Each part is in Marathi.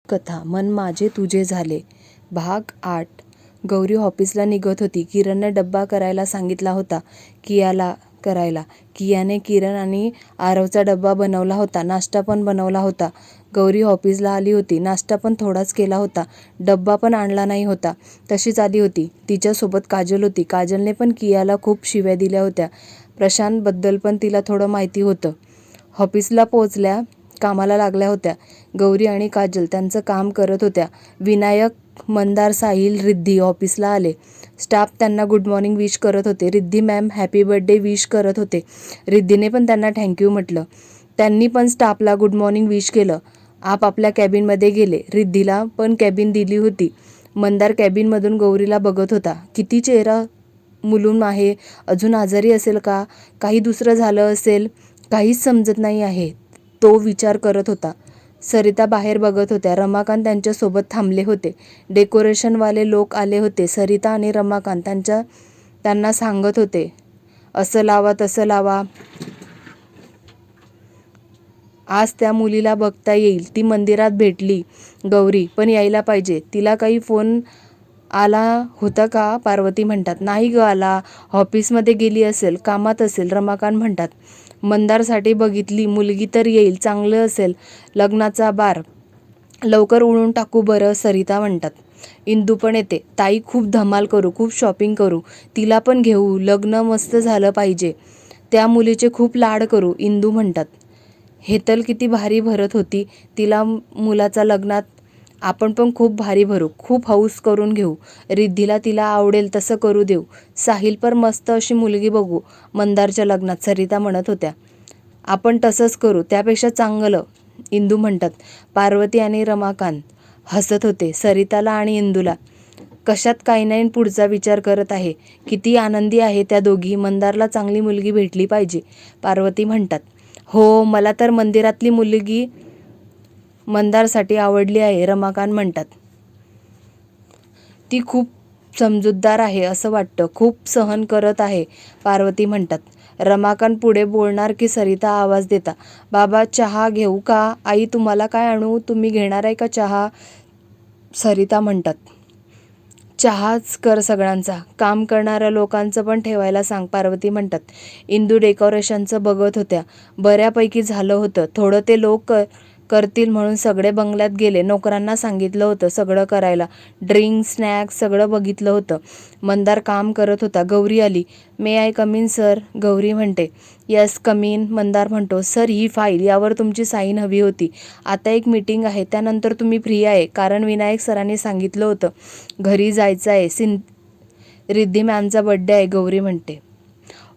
कथा मन माझे तुझे झाले भाग 8. गौरी ऑफिसला निघत होती. किरणने डब्बा करायला सांगितला होता कियाला करायला. कियाने किरण आणि आरवचा डब्बा बनवला होता. नाश्ता पण बनवला होता. गौरी ऑफिसला आली होती. नाश्ता पण थोडाच केला होता. डब्बा पण आणला नाही होता. तशीच आली होती. तिच्यासोबत काजल होती. काजलने पण कियाला खूप शिव्या दिल्या होत्या. प्रशांतबद्दल पण तिला थोडं माहिती होतं. ऑफिसला पोहोचल्या कामाला लागल्या होत्या. गौरी आणि काजल त्यांचं काम करत होत्या. विनायक, मंदार, साहिल, रिद्धी ऑफिसला आले. स्टाफ त्यांना गुड मॉर्निंग विश करत होते. Riddhi ma'am happy birthday wish करत होते. रिद्धीने पण त्यांना थँक्यू म्हटलं. त्यांनी पण स्टाफला गुड मॉर्निंग विश केलं. आपापल्या कॅबिनमध्ये गेले. रिद्धीला पण कॅबिन दिली होती. मंदार कॅबिनमधून गौरीला बघत होता. किती चेहरा मुलूम आहे. अजून आजारी असेल का? काही दुसरं झालं असेल? काहीच समजत नाही आहे. तो विचार करत होता. सरिता बाहेर बघत होत्या. रमाकांत त्यांच्यासोबत थांबले होते. डेकोरेशनवाले लोक आले होते. सरिता आणि रमाकांत त्यांना सांगत होते, असं लावा, तसं लावा. आज त्या मुलीला बघता येईल. ती मंदिरात भेटली. गौरी पण यायला पाहिजे. तिला काही फोन आला होता का? पार्वती म्हणतात. नाही ग आला. ऑफिसमध्ये गेली असेल, कामात असेल. रमाकांत म्हणतात. मंदारसाठी बघितली मुलगी तर येईल. चांगलं असेल. लग्नाचा बार लवकर उडून टाकू बरं. सरिता म्हणतात. इंदू पण येते. ताई खूप धमाल करू, खूप शॉपिंग करू. तिला पण घेऊ. लग्न मस्त झालं पाहिजे. त्या मुलीचे खूप लाड करू. इंदू म्हणतात. हेतल किती भारी भरत होती. तिला मुलाचा लग्नात आपण पण खूप भारी भरू. खूप हौस करून घेऊ. रिद्धीला तिला आवडेल तसं करू देऊ. साहिल पर मस्त अशी मुलगी बघू मंदारच्या लग्नात. सरिता म्हणत होत्या. आपण तसंच करू. त्यापेक्षा चांगलं. इंदू म्हणतात. पार्वती आणि रमाकांत हसत होते. सरिताला आणि इंदूला कशात काही नाही पुढचा विचार करत आहे. किती आनंदी आहे त्या दोघी. मंदारला चांगली मुलगी भेटली पाहिजे. पार्वती म्हणतात. हो, मला तर मंदिरातली मुलगी मंदारसाठी आवडली आहे. रमाकांत म्हणतात. ती खूप समजूतदार आहे असं वाटतं. खूप सहन करत आहे. पार्वती म्हणतात. रमाकांत पुढे बोलणार की सरिता आवाज देता. बाबा चहा घेऊ का? आई तुम्हाला काय आणू? तुम्ही घेणार आहे का चहा? सरिता म्हणतात. चहाच कर सगळ्यांचा. काम करणाऱ्या लोकांचं पण ठेवायला सांग. पार्वती म्हणतात. इंदू डेकोरेशनचं बघत होत्या. बऱ्यापैकी झालं होतं. थोडं ते लोक करतील म्हणून सगळे बंगल्यात गेले. नोकरांना सांगितलं होतं सगळं करायला. ड्रिंक, स्नॅक्स सगळं बघितलं होतं. मंदार काम करत होता. गौरी आली. May I come in sir? Gauri म्हणते. Yes come in. मंदार म्हणतो. सर ही फाईल, यावर तुमची साईन हवी होती. आता एक मीटिंग आहे, त्यानंतर तुम्ही फ्री आहे? कारण विनायक सरांनी सांगितलं होतं घरी जायचं आहे. रिद्धी मॅमचा बड्डे आहे. गौरी म्हणते.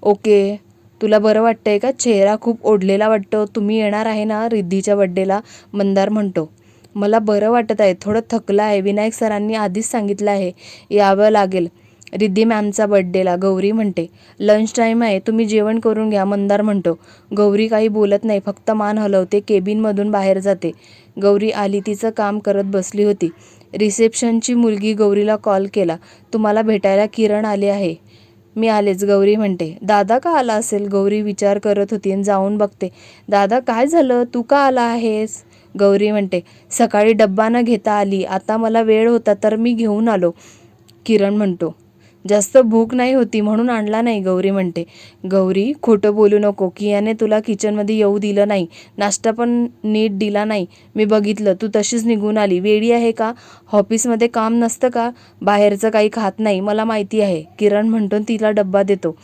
ओके, तुला बरं वाटतंय का? चेहरा खूप ओढलेला वाटतो. तुम्ही येणार आहे ना रिद्धीच्या बड्डेला? मंदार म्हणतो. मला बरं वाटत आहे. थोडं थकलं आहे. विनायक सरांनी आधीच सांगितलं आहे यावं लागेल रिद्धी मॅमचा बड्डेला. गौरी म्हणते. लंच टाईम आहे, तुम्ही जेवण करून घ्या. मंदार म्हणतो. गौरी काही बोलत नाही, फक्त मान हलवते. केबिनमधून बाहेर जाते. गौरी आली. तिचं काम करत बसली होती. रिसेप्शनची मुलगी गौरीला कॉल केला. तुम्हाला भेटायला किरण आले आहे. मी आलेच. गौरी म्हणते. दादा का आला असेल? गौरी विचार करत होती आणि जाऊन बघते. दादा काय झालं? तू का आला आहेस? गौरी म्हणते. सकाळी डब्बा न घेता आली. आता मला वेळ होता तर मी घेऊन आलो. किरण म्हणतो. जास्त भूक नाही होती म्हणून आणला नाही. गौरी म्हणते. गौरी खोटं बोलू नको. कियाने तुला किचनमध्ये येऊ दिलं नाही. नाश्ता पण नीट दिला नाही. मी बघितलं. तू तशीच निघून आली. वेडी आहे का? ऑफिसमध्ये काम नसतं का? बाहेरचं काही खात नाही. मला माहिती आहे. किरण म्हणतो. तिला डब्बा देतो.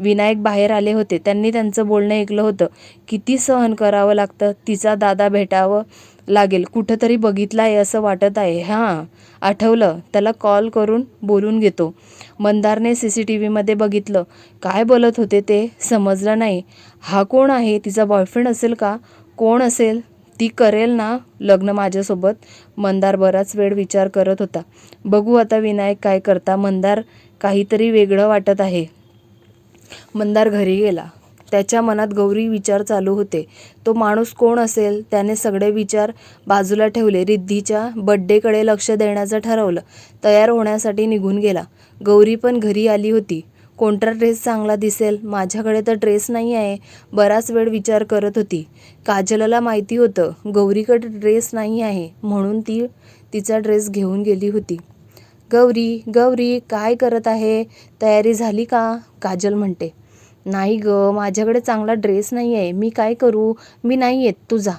विनायक बाहेर आले होते. त्यांनी त्यांचं बोलणं ऐकलं होतं. किती सहन करावं लागतं. तिचा दादा भेटावं लागेल. कुठंतरी बघितलं आहे असं वाटत आहे. हां, आठवलं. त्याला कॉल करून बोलून घेतो. मंदारने CCTVमध्ये बघितलं. काय बोलत होते ते समजलं नाही. हा कोण आहे? तिचा बॉयफ्रेंड असेल का? कोण असेल? ती करेल ना लग्न माझ्यासोबत? मंदार बराच वेळ विचार करत होता. बघू आता विनायक काय करता. मंदार काहीतरी वेगळं वाटत आहे. मंदार घरी गेला. त्याच्या मनात गौरी विचार चालू होते. तो माणूस कोण असेल? त्याने सगळे विचार बाजूला ठेवले. रिद्धीच्या बड्डेकडे लक्ष देण्याचं ठरवलं. तयार होण्यासाठी निघून गेला. गौरी पण घरी आली होती. कोणता ड्रेस चांगला दिसेल? माझ्याकडे तर ड्रेस नाही आहे. बराच वेळ विचार करत होती. काजलला माहिती होतं गौरीकडे ड्रेस नाही आहे, म्हणून ती तिचा ड्रेस घेऊन गेली होती. गौरी, गौरी काय करत आहे? तयारी झाली का? काजल म्हणते. नाही ग, माझ्याकडे चांगला ड्रेस नाही आहे. मी काय करू? मी नाही येत, तू जा.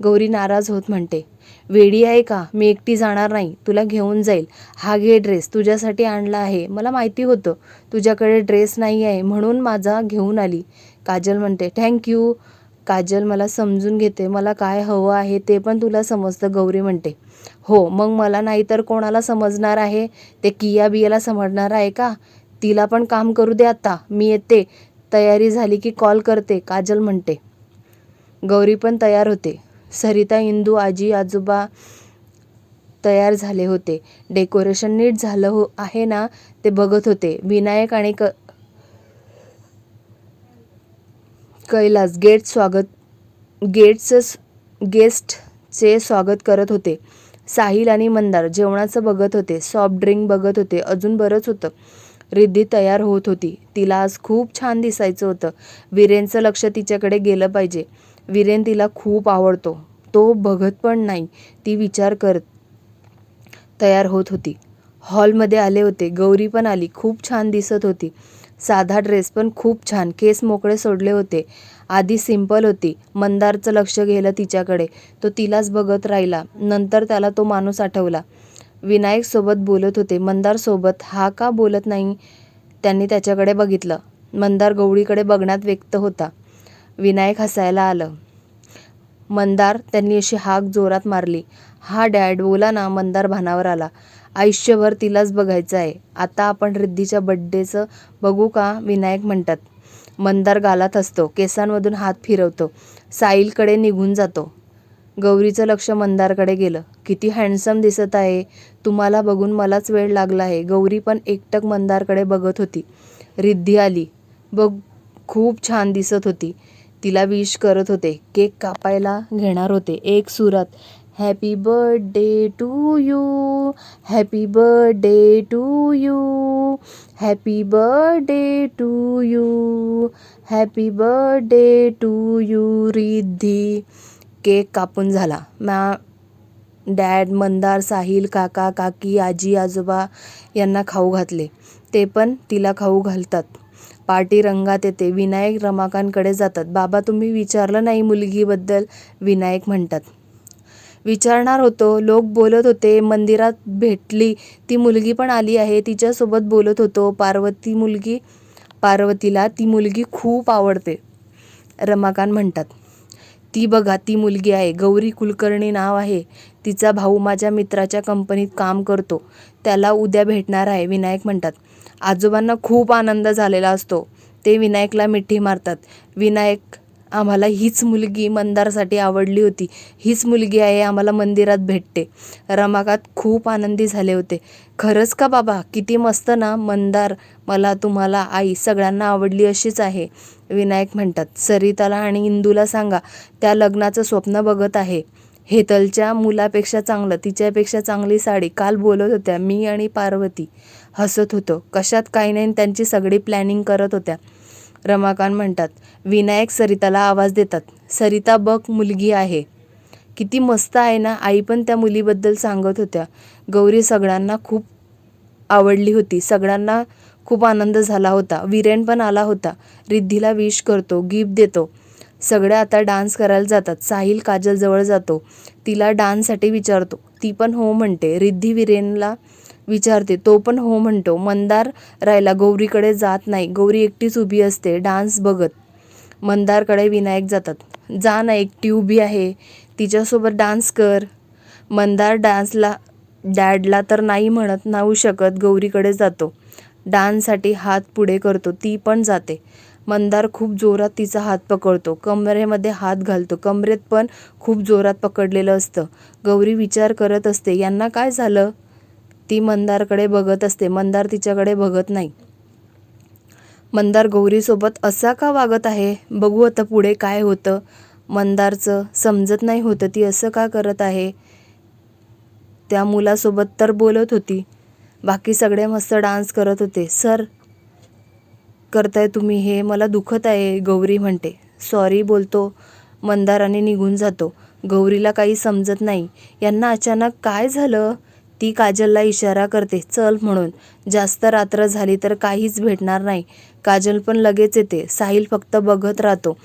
गौरी नाराज होत म्हणते. वेडी आहे का? मी एकटी जाणार नाही, तुला घेऊन जाईल. हा घे ड्रेस, तुझ्यासाठी आणला आहे. मला माहिती होतं तुझ्याकडे ड्रेस नाही आहे, म्हणून माझा घेऊन आली. काजल म्हणते. थँक्यू. काजल मला समजून घेते. मला काय हवं आहे ते पण तुला समजतं. गौरी म्हणते. हो, मग मला नाही तर कोणाला समजणार आहे? ते किया बियाला समजणार आहे का? तिला पण काम करू दे आता. मी येते, तयारी झाली की कॉल करते. काजल म्हणते. गौरी पण तयार होते. सरिता, इंदू, आजी आजोबा तयार झाले होते. डेकोरेशन नीट झालं आहे ना ते बघत होते. विनायक आणि कैलास गेस्टचे स्वागत करत होते. साहिल आणि मंदार जेवणाचं बघत होते. सॉफ्ट ड्रिंक बघत होते. अजून बरंच होतं. रिद्धी तयार होत होती. तिला आज खूप छान दिसायचं होतं. वीरेनचं लक्ष तिच्याकडे गेलं पाहिजे. वीरेन तिला खूप आवडतो. तो बघत पण नाही. ती विचार करत तयार होत होती. हॉलमध्ये आले होते. गौरी पण आली. खूप छान दिसत होती. साधा ड्रेस पण खूप छान. केस मोकळे सोडले होते. आधी सिंपल होती. मंदारचं लक्ष गेलं तिच्याकडे. तो तिलाच बघत राहिला. नंतर त्याला तो माणूस आठवला. विनायक सोबत बोलत होते. मंदार सोबत हा का बोलत नाही? त्यांनी त्याच्याकडे बघितलं. मंदार गौरीकडे बघण्यात व्यक्त होता. विनायक हसायला आलं. मंदार, त्यांनी अशी हाक जोरात मारली. हा डॅड, बोला ना. मंदार भानावर आला. आयुष्यभर तिलाच बघायचं आहे. आता आपण रिद्धीच्या बड्डेचं बघू का? विनायक म्हणतात. मंदार गालात हसतो. केसांमधून हात फिरवतो. साहिलकडे निघून जातो. गौरीचं लक्ष मंदारकडे गेलं. किती हँडसम दिसत आहे. तुम्हाला बघून मलाच वेळ लागला आहे. गौरी पण एकटक मंदारकडे बघत होती. रिद्धी आली. बघ, खूप छान दिसत होती. तिला विश करत होते. केक कापायला घेणार होते. एक सुरात happy birthday to you, happy birthday to you, happy birthday to you, happy birthday to you. Riddhi. Cake कापून झाला. डॅड, मंदार, साहिल, काका काकी, आजी आजोबा यांना खाऊ घातले. ते पण तिला खाऊ घालतात. पार्टी रंगात येते. विनायक रमाकांतकडे जातात. बाबा, तुम्ही विचारलं नाही मुलगीबद्दल? विनायक म्हणतात. विचारणार होतो. लोक बोलत होते. मंदिरात भेटली ती मुलगी पण आली आहे. तिच्यासोबत बोलत होतो. पार्वतीला ती मुलगी खूप आवडते. रमाकांत म्हणतात. ती बघा, ती मुलगी आहे. गौरी कुलकर्णी नाव आहे. तिचा भाऊ माझ्या मित्राच्या कंपनीत काम करतो. त्याला उद्या भेटणार आहे. विनायक म्हणतात. आजोबांना खूप आनंद झालेला असतो. ते विनायकला मिठी मारतात. विनायक, आम्हाला हीच मुलगी मंदारसाठी आवडली होती. हीच मुलगी आहे, आम्हाला मंदिरात भेटते. रमाकांत खूप आनंदी झाले होते. खरंच का बाबा? किती मस्त ना. मंदार, मला, तुम्हाला, आई सगळ्यांना आवडली अशीच आहे. विनायक म्हणतात. सरिताला आणि इंदूला सांगा, त्या लग्नाचं स्वप्न बघत आहे. हेतलच्या मुलापेक्षा चांगलं, तिच्यापेक्षा चांगली साडी. काल बोलत होत्या. मी आणि पार्वती हसत होतो. कशात काही नाही, त्यांची सगळी प्लॅनिंग करत होत्या. रमाकांत म्हणतात. विनायक सरिताला आवाज देतात. सरिता बघ, मुलगी आहे. किती मस्त आहे ना. आई पण त्या मुलीबद्दल सांगत होत्या. गौरी सगळ्यांना खूप आवडली होती. सगळ्यांना खूप आनंद झाला होता. वीरेन पण आला होता. रिद्धीला विश करतो, गिफ्ट देतो. सगळे आता डान्स करायला जातात. साहिल काजलजवळ जातो. तिला डान्ससाठी विचारतो. ती पण हो म्हणते. रिद्धी वीरेनला विचारते. तो पण हो म्हणतो. मंदार राहिला. गौरीकडे जात नाही. गौरी एकटीच उभी असते डान्स बघत. मंदारकडे विनायक जातात. जा ना, एकटी उभी आहे, तिच्यासोबत डान्स कर. मंदार डान्सला डॅडला तर नाही म्हणू शकत. गौरीकडे जातो. डान्ससाठी हात पुढे करतो. ती पण जाते. मंदार खूप जोरात तिचा हात पकडतो. कमरेमध्ये हात घालतो. कमरेत पण खूप जोरात पकडलेलं असतं. गौरी विचार करत असते, यांना काय झालं? ती मंदारकडे बघत असते. मंदार तिच्याकडे बघत नाही. मंदार गौरीसोबत असा का वागत आहे? बघू आता पुढे काय होतं. मंदारचं समजत नाही होतं ती असं का करत आहे. त्या मुलासोबत तर बोलत होती. बाकी सगळे मस्त डान्स करत होते. सर, करताय तुम्ही हे? मला दुखत आहे, गौरी म्हणते. सॉरी बोलतो मंदार आणि निघून जातो. गौरीला काही समजत नाही. यांना अचानक काय झालं? ती काजलला इशारा करते चल म्हणून. जास्त रात्र झाली तर काहीच भेटणार नाही. काजल पण लगेच येते. साहिल फक्त बघत राहतो.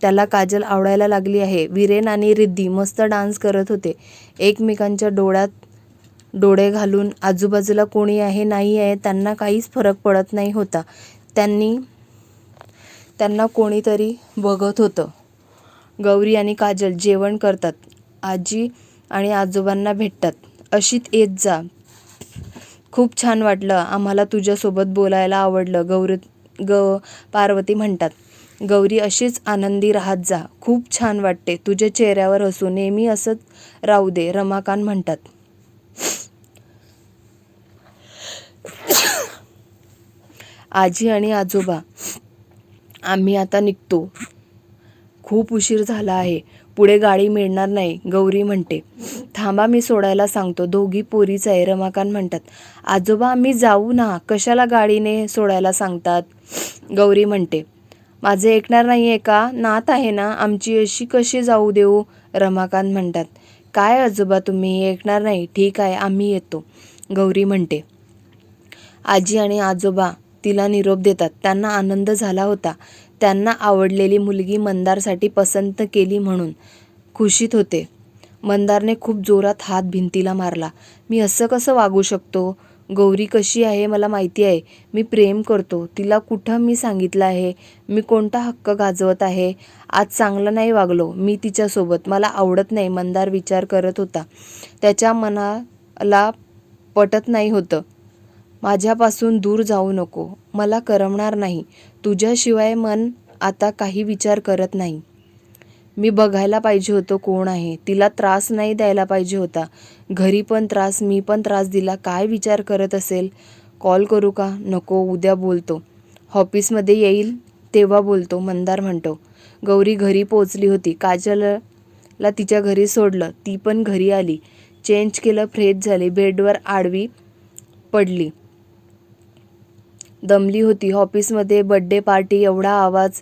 त्याला काजल आवडायला लागली आहे. वीरेन आणि रिद्धी मस्त डान्स करत होते. एकमेकांच्या डोळ्यात डोळे घालून. आजूबाजूला कोणी आहे नाही आहे त्यांना काहीच फरक पडत नाही होता. त्यांना कोणीतरी बघत होतं. गौरी आणि काजल जेवण करतात. आजी आणि आजोबांना भेटतात. अशीत येत जा. खूप छान वाटलं आम्हाला तुझ्यासोबत बोलायला आवडलं. पार्वती म्हणतात. गौरी अशीच आनंदी राहत जा. खूप छान वाटते तुझ्या चेहऱ्यावर हसू. नेहमी असंच राहू दे रमाकांत म्हणतात. आजी आणि आजोबा आम्ही आता निघतो. खूप उशीर झाला आहे. पुढे गाडी मिळणार नाही. गौरी म्हणते. थांबा मी सोडायला सांगतो. दोघी पोरीच आहे रमाकांत म्हणतात. आजोबा आम्ही जाऊ ना. कशाला गाडीने सोडायला सांगतात? गौरी म्हणते. माझे ऐकणार नाही आहे का? नात आहे ना आमची, अशी कशी जाऊ देऊ? रमाकांत म्हणतात. काय आजोबा तुम्ही ऐकणार नाही? ठीक आहे आम्ही येतो. गौरी म्हणते. आजी आणि आजोबा तिला निरोप देतात. त्यांना आनंद झाला होता. त्यांना आवडलेली मुलगी मंदारसाठी पसंत केली म्हणून खुशीत होते. मंदारने खूप जोरात हात भिंतीला मारला. मी असं कसं वागू शकतो? गौरी कशी आहे मला माहिती आहे. मी प्रेम करतो तिला. कुठं मी सांगितलं आहे? मी कोणता हक्क गाजवत आहे? आज चांगलं नाही वागलो मी तिच्यासोबत. मला आवडत नाही. मंदार विचार करत होता. त्याच्या मनाला पटत नाही होतं. माझ्यापासून दूर जाऊ नको. मला करमणार नाही. तुझ्याशिवाय मन आता काही विचार करत नाही. मी बघायला पाहिजे होतं कोण आहे. तिला त्रास नाही द्यायला पाहिजे होता. घरी पण त्रास, मी पण त्रास दिला. काय विचार करत असेल? कॉल करू का? नको उद्या बोलतो. ऑफिसमध्ये येईल तेव्हा बोलतो मंदार म्हणतो. गौरी घरी पोचली होती. काजलला तिच्या घरी सोडलं. ती पण घरी आली. चेंज केलं, फ्रेश झाली. बेडवर आडवी पडली. दमली होती. ऑफिसमध्ये बर्थडे पार्टी एवढा आवाज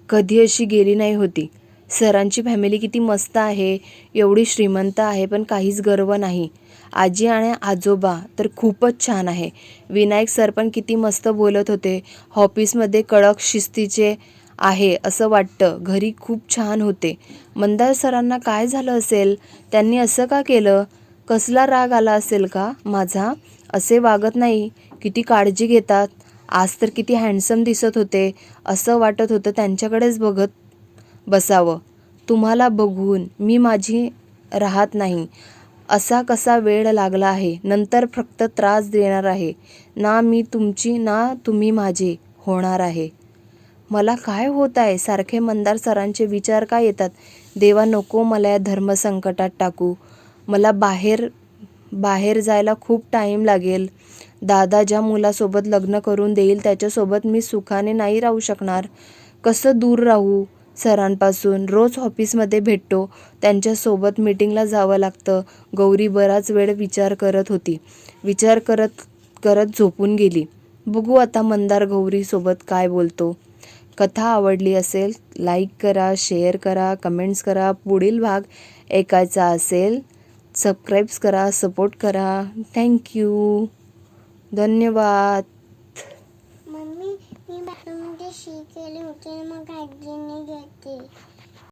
कधी अशी गेली नाही होती. सरांची फॅमिली किती मस्त आहे. एवढी श्रीमंत आहे पण काहीच गर्व नाही. आजी आणि आजोबा तर खूपच छान आहे. विनायक सर पण किती मस्त बोलत होते. ऑफिसमध्ये कडक शिस्तीचे आहे असं वाटतं. घरी खूप छान होते. मंदार सरांना काय झालं असेल? त्यांनी असं का केलं? कसला राग आला असेल का माझा? असे वागत नाही. किती काळजी घेतात. आज तर किती हँडसम दिसत होते. असं वाटत होतं त्यांच्याकडेच बघत बसावं. तुम्हाला बघून मी माझी राहत नाही. असा कसा वेळ लागला आहे. नंतर फक्त त्रास देणार आहे. ना मी तुमची ना तुम्ही माझे होणार आहे. मला काय होत आहे? सारखे मंदार सरांचे विचार का येतात? देवा नको मला या धर्मसंकटात टाकू. मला बाहेर जायला खूप टाईम लागेल. दादा ज्या मुलासोबत लग्न करून देईल त्याच्यासोबत मी सुखाने नाही राहू शकणार. कसं दूर राहू सरांपासून? रोज ऑफिसमध्ये भेटतो. त्यांच्यासोबत मीटिंगला जावं लागतं. गौरी बराच वेळ विचार करत होती. विचार करत करत झोपून गेली. बघू आता मंदार गौरीसोबत काय बोलतो. कथा आवडली असेल लाईक करा, शेअर करा, कमेंट्स करा. पुढील भाग ऐकायचा असेल सबस्क्राईब्स करा, सपोर्ट करा. थँक्यू. धन्यवाद. मम्मी मी बाथरूममध्ये शी केली होती मग आजीने घेतली.